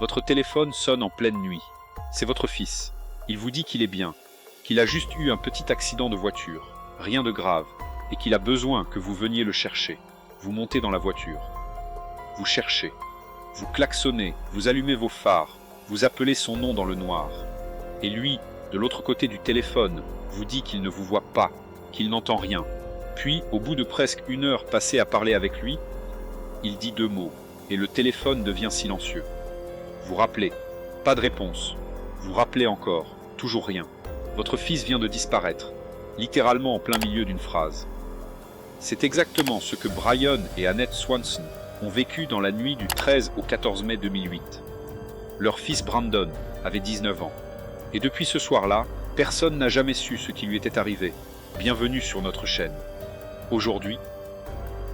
Votre téléphone sonne en pleine nuit. C'est votre fils. Il vous dit qu'il est bien, qu'il a juste eu un petit accident de voiture, rien de grave, et qu'il a besoin que vous veniez le chercher. Vous montez dans la voiture. Vous cherchez. Vous klaxonnez, vous allumez vos phares, vous appelez son nom dans le noir. Et lui, de l'autre côté du téléphone, vous dit qu'il ne vous voit pas, qu'il n'entend rien. Puis, au bout de presque 1 heure passée à parler avec lui, il dit 2 mots, et le téléphone devient silencieux. Vous rappelez, pas de réponse. Vous rappelez encore, toujours rien. Votre fils vient de disparaître, littéralement en plein milieu d'une phrase. C'est exactement ce que Brian et Annette Swanson ont vécu dans la nuit du 13 au 14 mai 2008. Leur fils Brandon avait 19 ans. Et depuis ce soir-là, personne n'a jamais su ce qui lui était arrivé. Bienvenue sur notre chaîne. Aujourd'hui,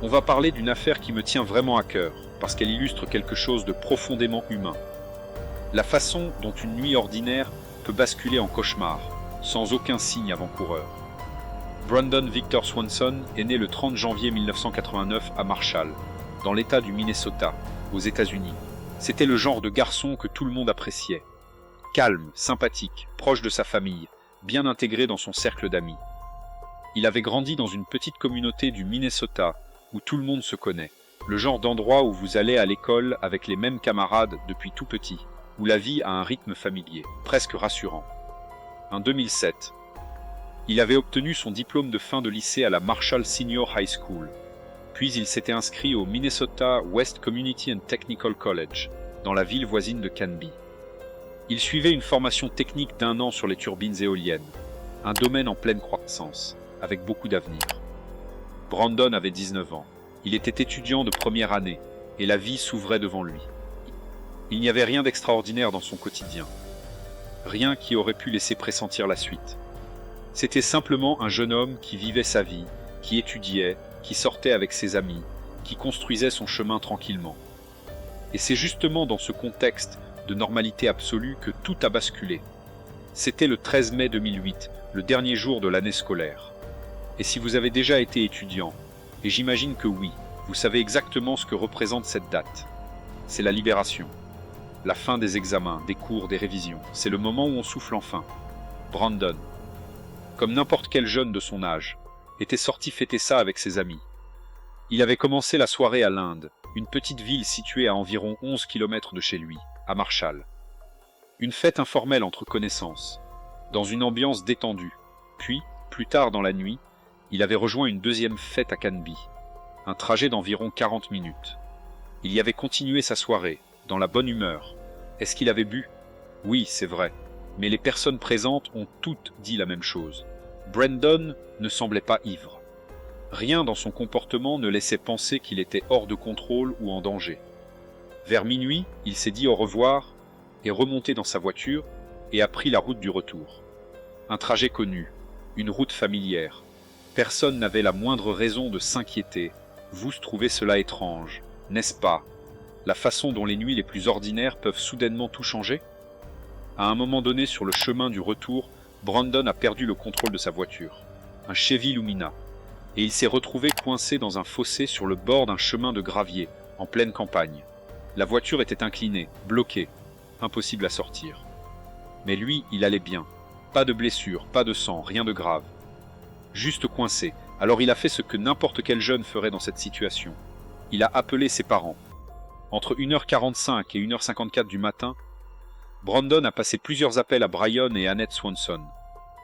on va parler d'une affaire qui me tient vraiment à cœur, parce qu'elle illustre quelque chose de profondément humain. La façon dont une nuit ordinaire peut basculer en cauchemar, sans aucun signe avant-coureur. Brandon Victor Swanson est né le 30 janvier 1989 à Marshall, dans l'État du Minnesota, aux États-Unis. C'était le genre de garçon que tout le monde appréciait. Calme, sympathique, proche de sa famille, bien intégré dans son cercle d'amis. Il avait grandi dans une petite communauté du Minnesota, où tout le monde se connaît. Le genre d'endroit où vous allez à l'école avec les mêmes camarades depuis tout petit, où la vie a un rythme familier, presque rassurant. En 2007, il avait obtenu son diplôme de fin de lycée à la Marshall Senior High School. Puis il s'était inscrit au Minnesota West Community and Technical College, dans la ville voisine de Canby. Il suivait une formation technique d'1 an sur les turbines éoliennes, un domaine en pleine croissance, avec beaucoup d'avenir. Brandon avait 19 ans. Il était étudiant de première année, et la vie s'ouvrait devant lui. Il n'y avait rien d'extraordinaire dans son quotidien. Rien qui aurait pu laisser pressentir la suite. C'était simplement un jeune homme qui vivait sa vie, qui étudiait, qui sortait avec ses amis, qui construisait son chemin tranquillement. Et c'est justement dans ce contexte de normalité absolue que tout a basculé. C'était le 13 mai 2008, le dernier jour de l'année scolaire. Et si vous avez déjà été étudiant, et j'imagine que oui, vous savez exactement ce que représente cette date. C'est la libération. La fin des examens, des cours, des révisions. C'est le moment où on souffle enfin. Brandon, comme n'importe quel jeune de son âge, était sorti fêter ça avec ses amis. Il avait commencé la soirée à l'Inde, une petite ville située à environ 11 km de chez lui, à Marshall. Une fête informelle entre connaissances, dans une ambiance détendue. Puis, plus tard dans la nuit, il avait rejoint une deuxième fête à Canby, un trajet d'environ 40 minutes. Il y avait continué sa soirée, dans la bonne humeur. Est-ce qu'il avait bu? Oui, c'est vrai, mais les personnes présentes ont toutes dit la même chose. Brandon ne semblait pas ivre. Rien dans son comportement ne laissait penser qu'il était hors de contrôle ou en danger. Vers minuit, il s'est dit au revoir, est remonté dans sa voiture et a pris la route du retour. Un trajet connu, une route familière. Personne n'avait la moindre raison de s'inquiéter. Vous trouvez cela étrange, n'est-ce pas? La façon dont les nuits les plus ordinaires peuvent soudainement tout changer? À un moment donné sur le chemin du retour, Brandon a perdu le contrôle de sa voiture, un Chevy Lumina, et il s'est retrouvé coincé dans un fossé sur le bord d'un chemin de gravier, en pleine campagne. La voiture était inclinée, bloquée, impossible à sortir. Mais lui, il allait bien. Pas de blessure, pas de sang, rien de grave. Juste coincé. Alors il a fait ce que n'importe quel jeune ferait dans cette situation. Il a appelé ses parents. Entre 1h45 et 1h54 du matin, Brandon a passé plusieurs appels à Brian et Annette Swanson.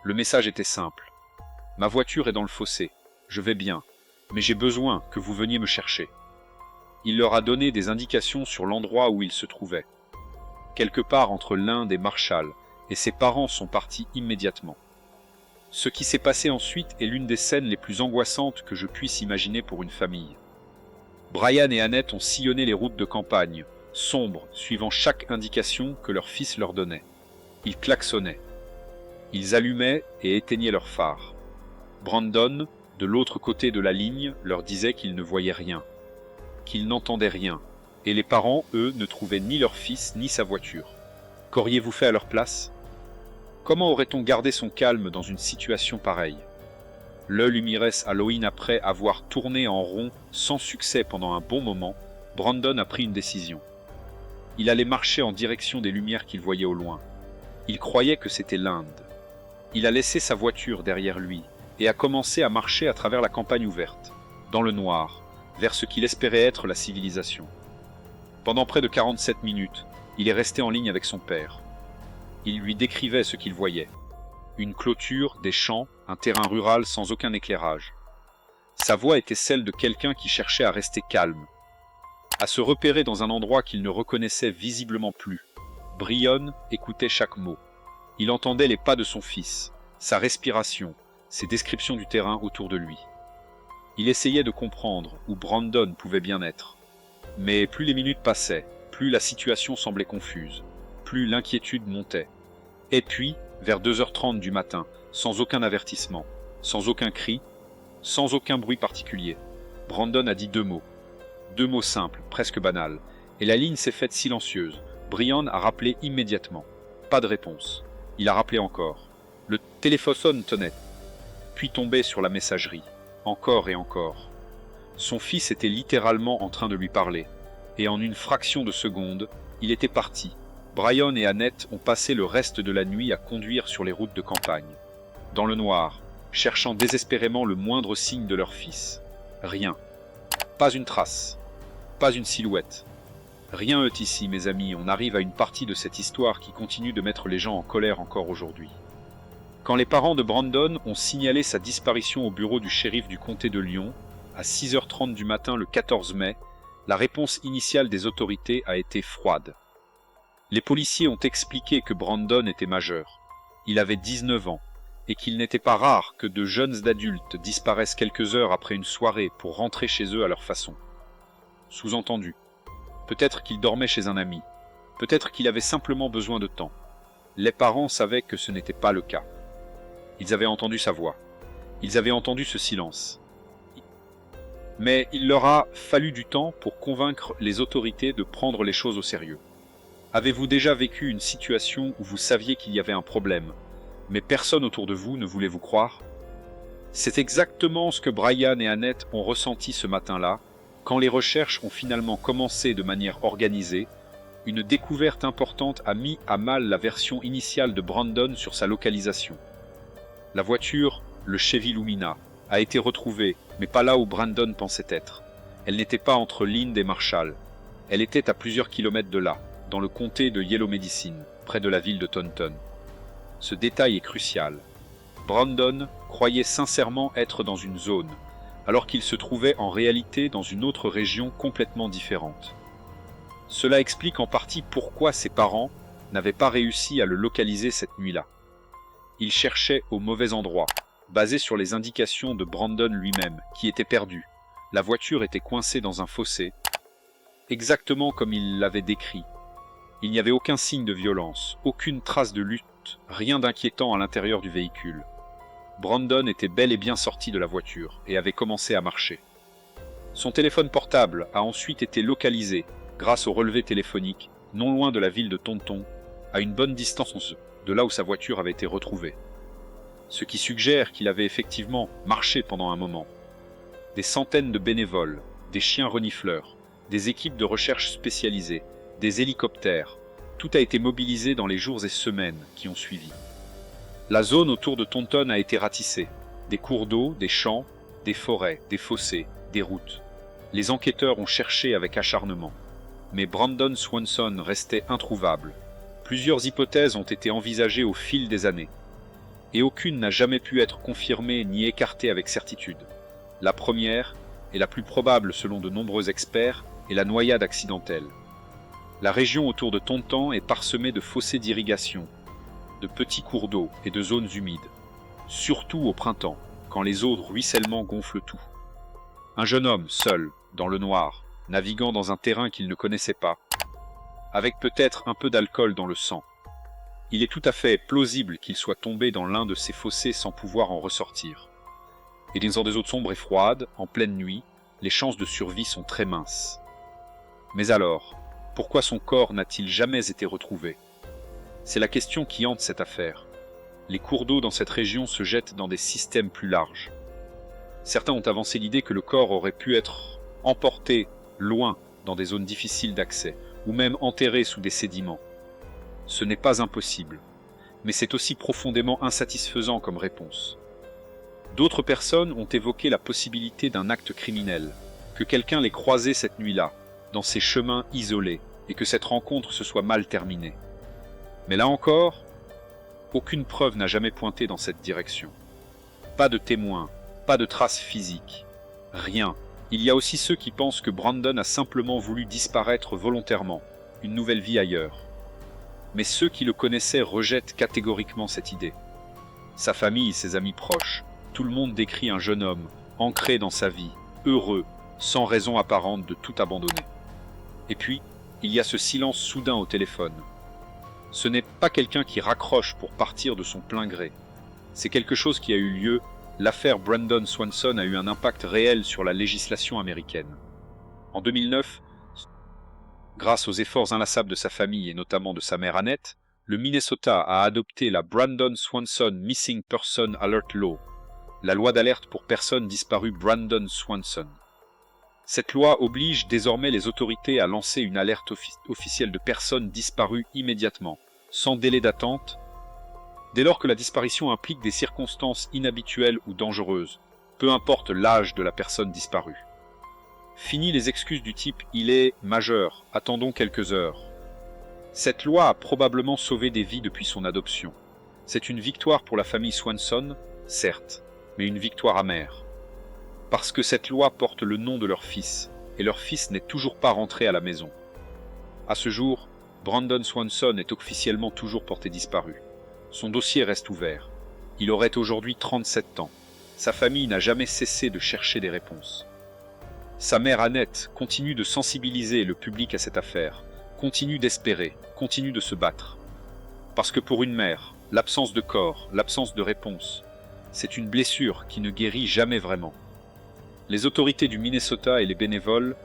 Le message était simple. « Ma voiture est dans le fossé. Je vais bien, mais j'ai besoin que vous veniez me chercher. » Il leur a donné des indications sur l'endroit où il se trouvait. Quelque part entre l'Inde et Marshall, et ses parents sont partis immédiatement. Ce qui s'est passé ensuite est l'une des scènes les plus angoissantes que je puisse imaginer pour une famille. Brian et Annette ont sillonné les routes de campagne, sombres, suivant chaque indication que leur fils leur donnait. Ils klaxonnaient. Ils allumaient et éteignaient leurs phares. Brandon, de l'autre côté de la ligne, leur disait qu'il ne voyait rien, qu'il n'entendait rien, et les parents, eux, ne trouvaient ni leur fils ni sa voiture. Qu'auriez-vous fait à leur place? Comment aurait-on gardé son calme dans une situation pareille? Le Lumires Halloween, après avoir tourné en rond sans succès pendant un bon moment, Brandon a pris une décision. Il allait marcher en direction des lumières qu'il voyait au loin. Il croyait que c'était l'Inde. Il a laissé sa voiture derrière lui et a commencé à marcher à travers la campagne ouverte, dans le noir, vers ce qu'il espérait être la civilisation. Pendant près de 47 minutes, il est resté en ligne avec son père. Il lui décrivait ce qu'il voyait. Une clôture, des champs, un terrain rural sans aucun éclairage. Sa voix était celle de quelqu'un qui cherchait à rester calme, à se repérer dans un endroit qu'il ne reconnaissait visiblement plus. Brion écoutait chaque mot. Il entendait les pas de son fils, sa respiration, ses descriptions du terrain autour de lui. Il essayait de comprendre où Brandon pouvait bien être. Mais plus les minutes passaient, plus la situation semblait confuse, plus l'inquiétude montait. Et puis, vers 2h30 du matin, sans aucun avertissement, sans aucun cri, sans aucun bruit particulier, Brandon a dit 2 mots. 2 mots simples, presque banals, et la ligne s'est faite silencieuse. Brian a rappelé immédiatement. Pas de réponse. Il a rappelé encore. Le téléphone sonnait, puis tombait sur la messagerie. Encore et encore. Son fils était littéralement en train de lui parler, et en une fraction de seconde, il était parti. Brian et Annette ont passé le reste de la nuit à conduire sur les routes de campagne, dans le noir, cherchant désespérément le moindre signe de leur fils. Rien. Pas une trace. Pas une silhouette. Rien ici, mes amis, on arrive à une partie de cette histoire qui continue de mettre les gens en colère encore aujourd'hui. Quand les parents de Brandon ont signalé sa disparition au bureau du shérif du comté de Lyon, à 6h30 du matin le 14 mai, la réponse initiale des autorités a été froide. Les policiers ont expliqué que Brandon était majeur. Il avait 19 ans, et qu'il n'était pas rare que de jeunes adultes disparaissent quelques heures après une soirée pour rentrer chez eux à leur façon. Sous-entendu, peut-être qu'il dormait chez un ami, peut-être qu'il avait simplement besoin de temps. Les parents savaient que ce n'était pas le cas. Ils avaient entendu sa voix, ils avaient entendu ce silence. Mais il leur a fallu du temps pour convaincre les autorités de prendre les choses au sérieux. Avez-vous déjà vécu une situation où vous saviez qu'il y avait un problème, mais personne autour de vous ne voulait vous croire? C'est exactement ce que Brian et Annette ont ressenti ce matin-là, quand les recherches ont finalement commencé de manière organisée. Une découverte importante a mis à mal la version initiale de Brandon sur sa localisation. La voiture, le Chevy Lumina, a été retrouvée, mais pas là où Brandon pensait être. Elle n'était pas entre Lind et Marshall. Elle était à plusieurs kilomètres de là, dans le comté de Yellow Medicine, près de la ville de Taunton. Ce détail est crucial. Brandon croyait sincèrement être dans une zone, alors qu'il se trouvait en réalité dans une autre région complètement différente. Cela explique en partie pourquoi ses parents n'avaient pas réussi à le localiser cette nuit-là. Ils cherchaient au mauvais endroit, basé sur les indications de Brandon lui-même, qui était perdu. La voiture était coincée dans un fossé, exactement comme il l'avait décrit. Il n'y avait aucun signe de violence, aucune trace de lutte, rien d'inquiétant à l'intérieur du véhicule. Brandon était bel et bien sorti de la voiture et avait commencé à marcher. Son téléphone portable a ensuite été localisé, grâce au relevé téléphonique, non loin de la ville de Taunton, à une bonne distance de là où sa voiture avait été retrouvée. Ce qui suggère qu'il avait effectivement marché pendant un moment. Des centaines de bénévoles, des chiens renifleurs, des équipes de recherche spécialisées, des hélicoptères, tout a été mobilisé dans les jours et semaines qui ont suivi. La zone autour de Taunton a été ratissée. Des cours d'eau, des champs, des forêts, des fossés, des routes. Les enquêteurs ont cherché avec acharnement. Mais Brandon Swanson restait introuvable. Plusieurs hypothèses ont été envisagées au fil des années. Et aucune n'a jamais pu être confirmée ni écartée avec certitude. La première, et la plus probable selon de nombreux experts, est la noyade accidentelle. La région autour de Taunton est parsemée de fossés d'irrigation, de petits cours d'eau et de zones humides, surtout au printemps, quand les eaux de ruissellement gonflent tout. Un jeune homme, seul, dans le noir, naviguant dans un terrain qu'il ne connaissait pas, avec peut-être un peu d'alcool dans le sang. Il est tout à fait plausible qu'il soit tombé dans l'un de ces fossés sans pouvoir en ressortir. Et dans des eaux sombres et froides, en pleine nuit, les chances de survie sont très minces. Mais alors, pourquoi son corps n'a-t-il jamais été retrouvé? C'est la question qui hante cette affaire. Les cours d'eau dans cette région se jettent dans des systèmes plus larges. Certains ont avancé l'idée que le corps aurait pu être emporté loin dans des zones difficiles d'accès, ou même enterrés sous des sédiments. Ce n'est pas impossible, mais c'est aussi profondément insatisfaisant comme réponse. D'autres personnes ont évoqué la possibilité d'un acte criminel, que quelqu'un l'ait croisé cette nuit-là, dans ces chemins isolés, et que cette rencontre se soit mal terminée. Mais là encore, aucune preuve n'a jamais pointé dans cette direction. Pas de témoins, pas de traces physiques, rien. Il y a aussi ceux qui pensent que Brandon a simplement voulu disparaître volontairement, une nouvelle vie ailleurs. Mais ceux qui le connaissaient rejettent catégoriquement cette idée. Sa famille, ses amis proches, tout le monde décrit un jeune homme, ancré dans sa vie, heureux, sans raison apparente de tout abandonner. Et puis, il y a ce silence soudain au téléphone. Ce n'est pas quelqu'un qui raccroche pour partir de son plein gré. C'est quelque chose qui a eu lieu. L'affaire Brandon Swanson a eu un impact réel sur la législation américaine. En 2009, grâce aux efforts inlassables de sa famille et notamment de sa mère Annette, le Minnesota a adopté la Brandon Swanson Missing Person Alert Law, la loi d'alerte pour personnes disparues Brandon Swanson. Cette loi oblige désormais les autorités à lancer une alerte officielle de personnes disparues immédiatement, sans délai d'attente, dès lors que la disparition implique des circonstances inhabituelles ou dangereuses, peu importe l'âge de la personne disparue. Fini les excuses du type « il est majeur, attendons quelques heures ». Cette loi a probablement sauvé des vies depuis son adoption. C'est une victoire pour la famille Swanson, certes, mais une victoire amère. Parce que cette loi porte le nom de leur fils, et leur fils n'est toujours pas rentré à la maison. À ce jour, Brandon Swanson est officiellement toujours porté disparu. Son dossier reste ouvert. Il aurait aujourd'hui 37 ans. Sa famille n'a jamais cessé de chercher des réponses. Sa mère Annette continue de sensibiliser le public à cette affaire, continue d'espérer, continue de se battre. Parce que pour une mère, l'absence de corps, l'absence de réponse, c'est une blessure qui ne guérit jamais vraiment. Les autorités du Minnesota et les bénévoles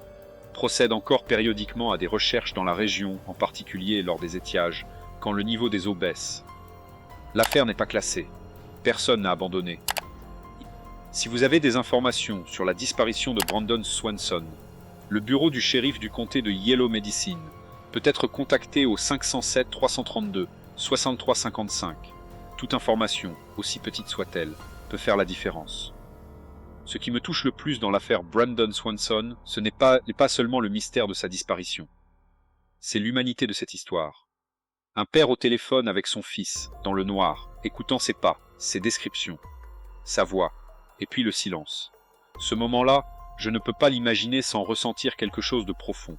procèdent encore périodiquement à des recherches dans la région, en particulier lors des étiages, quand le niveau des eaux baisse. L'affaire n'est pas classée. Personne n'a abandonné. Si vous avez des informations sur la disparition de Brandon Swanson, le bureau du shérif du comté de Yellow Medicine peut être contacté au 507 332 63 55. Toute information, aussi petite soit-elle, peut faire la différence. Ce qui me touche le plus dans l'affaire Brandon Swanson, ce n'est pas seulement le mystère de sa disparition. C'est l'humanité de cette histoire. Un père au téléphone avec son fils, dans le noir, écoutant ses pas, ses descriptions, sa voix, et puis le silence. Ce moment-là, je ne peux pas l'imaginer sans ressentir quelque chose de profond.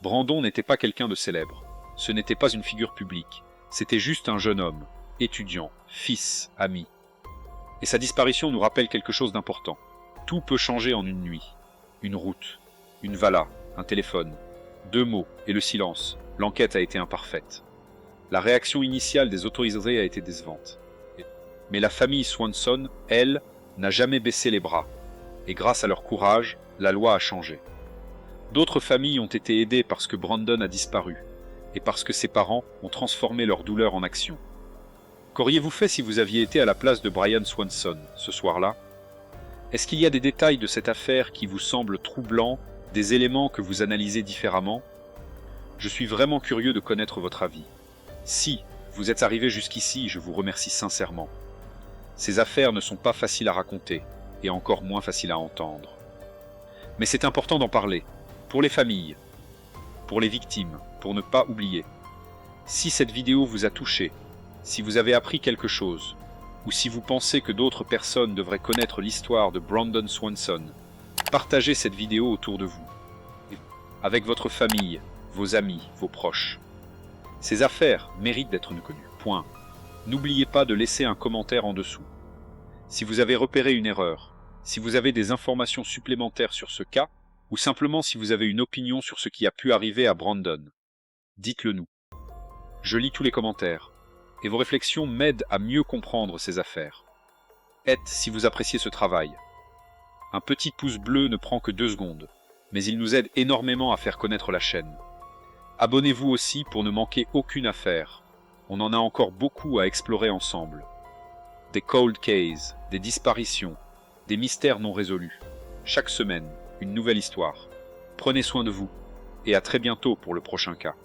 Brandon n'était pas quelqu'un de célèbre. Ce n'était pas une figure publique. C'était juste un jeune homme, étudiant, fils, ami. Et sa disparition nous rappelle quelque chose d'important. Tout peut changer en une nuit. Une route, une vala, un téléphone, 2 mots et le silence. L'enquête a été imparfaite. La réaction initiale des autorités a été décevante. Mais la famille Swanson, elle, n'a jamais baissé les bras. Et grâce à leur courage, la loi a changé. D'autres familles ont été aidées parce que Brandon a disparu, et parce que ses parents ont transformé leur douleur en action. Qu'auriez-vous fait si vous aviez été à la place de Brian Swanson, ce soir-là ? Est-ce qu'il y a des détails de cette affaire qui vous semblent troublants, des éléments que vous analysez différemment ? Je suis vraiment curieux de connaître votre avis. Si vous êtes arrivé jusqu'ici, je vous remercie sincèrement. Ces affaires ne sont pas faciles à raconter, et encore moins faciles à entendre. Mais c'est important d'en parler, pour les familles, pour les victimes, pour ne pas oublier. Si cette vidéo vous a touché, si vous avez appris quelque chose, ou si vous pensez que d'autres personnes devraient connaître l'histoire de Brandon Swanson, partagez cette vidéo autour de vous, avec votre famille, vos amis, vos proches. Ces affaires méritent d'être connues. Point. N'oubliez pas de laisser un commentaire en dessous. Si vous avez repéré une erreur, si vous avez des informations supplémentaires sur ce cas, ou simplement si vous avez une opinion sur ce qui a pu arriver à Brandon, dites-le nous. Je lis tous les commentaires, et vos réflexions m'aident à mieux comprendre ces affaires. Si vous appréciez ce travail. Un petit pouce bleu ne prend que 2 secondes, mais il nous aide énormément à faire connaître la chaîne. Abonnez-vous aussi pour ne manquer aucune affaire. On en a encore beaucoup à explorer ensemble. Des cold cases, des disparitions, des mystères non résolus. Chaque semaine, une nouvelle histoire. Prenez soin de vous. et à très bientôt pour le prochain cas.